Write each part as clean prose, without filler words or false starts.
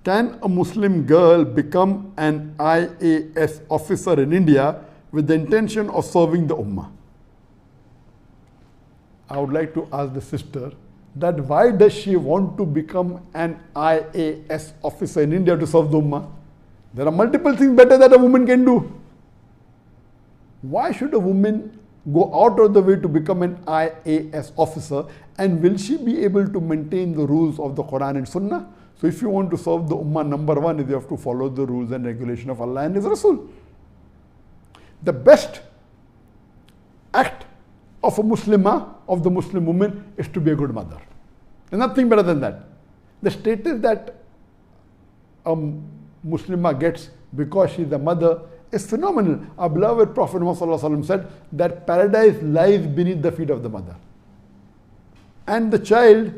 Can a Muslim girl become an IAS officer in India with the intention of serving the Ummah? I would like to ask the sister that why does she want to become an IAS officer in India to serve the Ummah? There are multiple things better that a woman can do. Why should a woman go out of the way to become an IAS officer, and will she be able to maintain the rules of the Quran and Sunnah? So if you want to serve the Ummah, number one is you have to follow the rules and regulation of Allah and His Rasul. The best act of a Muslimah, of the Muslim woman, is to be a good mother. There's nothing better than that. The status that a Muslimah gets because she's a mother is phenomenal. Our beloved Prophet Muhammad said that paradise lies beneath the feet of the mother. And the child,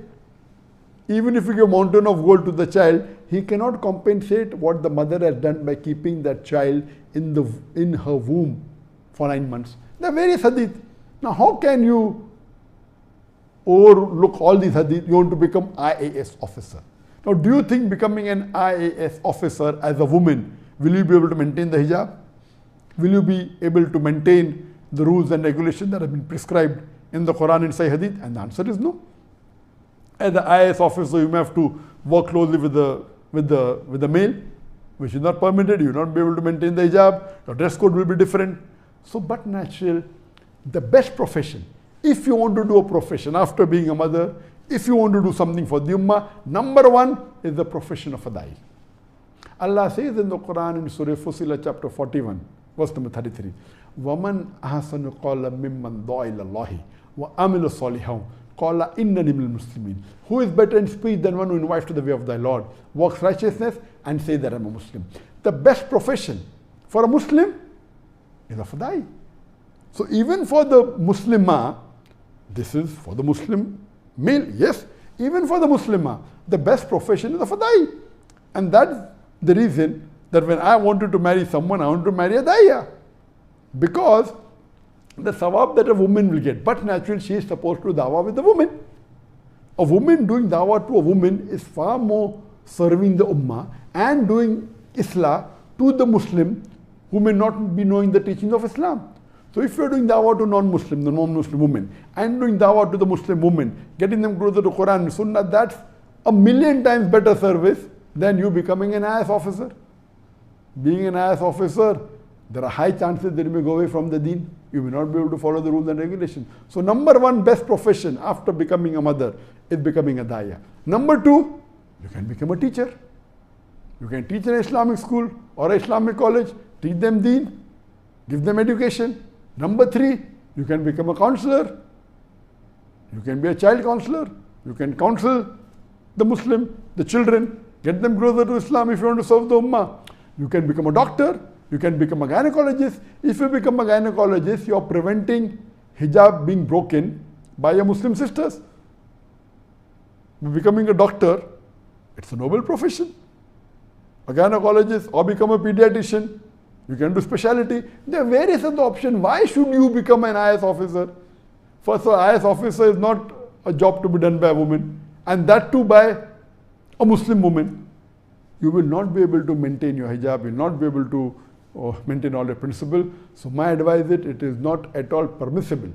even if you give a mountain of gold to the child, he cannot compensate what the mother has done by keeping that child in her womb for 9 months. There are various hadith. Now how can you overlook all these hadith? You want to become IAS officer. Now do you think becoming an IAS officer as a woman, will you be able to maintain the hijab? Will you be able to maintain the rules and regulations that have been prescribed in the Quran and Sahih Hadith? And the answer is no. As an IAS officer, you may have to work closely with the male, which is not permitted. You will not be able to maintain the hijab. Your dress code will be different. So, but natural, the best profession, if you want to do a profession after being a mother, if you want to do something for the Ummah, number one is the profession of a da'i. Allah says in the Quran in Surah Fussilat chapter 41, verse number 33, وَمَنْ أَحْسَنُ قَالَ مِمَّنْ دَعَ إِلَى اللَّهِ وَعَمِلَ صَالِحًا قَالَ إِنَّنِي مِنَ الْمُسْلِمِينَ. Who is better in speech than one who invites to the way of thy Lord, works righteousness, and says that I am a Muslim? The best profession for a Muslim is of a da'i. So even for the Muslimah, this is for the Muslim male, yes, even for the Muslimah, the best profession is of a da'i. And that's the reason that when I wanted to marry someone, I want to marry a da'iya. Because the sawab that a woman will get, but naturally she is supposed to do dawah with the woman. A woman doing dawah to a woman is far more serving the ummah and doing islah to the Muslim who may not be knowing the teachings of Islam. So if you are doing dawah to non-Muslim, the non-Muslim woman, and doing dawah to the Muslim woman, getting them closer to Quran and Sunnah, that's 1,000,000 times better service than you becoming an IAS officer. Being an IAS officer, there are high chances that you may go away from the deen. You may not be able to follow the rules and regulations. So number one best profession after becoming a mother is becoming a da'iyah. Number two, you can become a teacher. You can teach in an Islamic school or an Islamic college, teach them deen, give them education. Number three, you can become a counselor. You can be a child counselor. You can counsel the Muslim, the children, get them closer to Islam if you want to serve the ummah. You can become a doctor. You can become a gynecologist. If you become a gynecologist, you are preventing hijab being broken by your Muslim sisters. Becoming a doctor, it's a noble profession. A gynecologist or become a pediatrician. You can do specialty. There are various other options. Why should you become an IAS officer? First of all, IAS officer is not a job to be done by a woman, and that too by a Muslim woman. You will not be able to maintain your hijab. You will not be able to maintain all your principles. So my advice is it is not at all permissible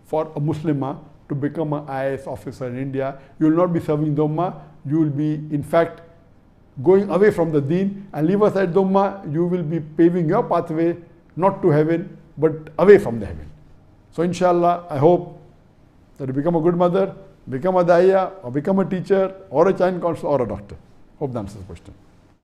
for a Muslimah to become an IAS officer in India. You will not be serving the ummah. You will be, in fact, going away from the deen, and leave aside the ummah. You will be paving your pathway not to heaven but away from the heaven. So inshallah, I hope that you become a good mother, become a da'iya, or become a teacher, or a child counselor, or a doctor. Hope that answers the question.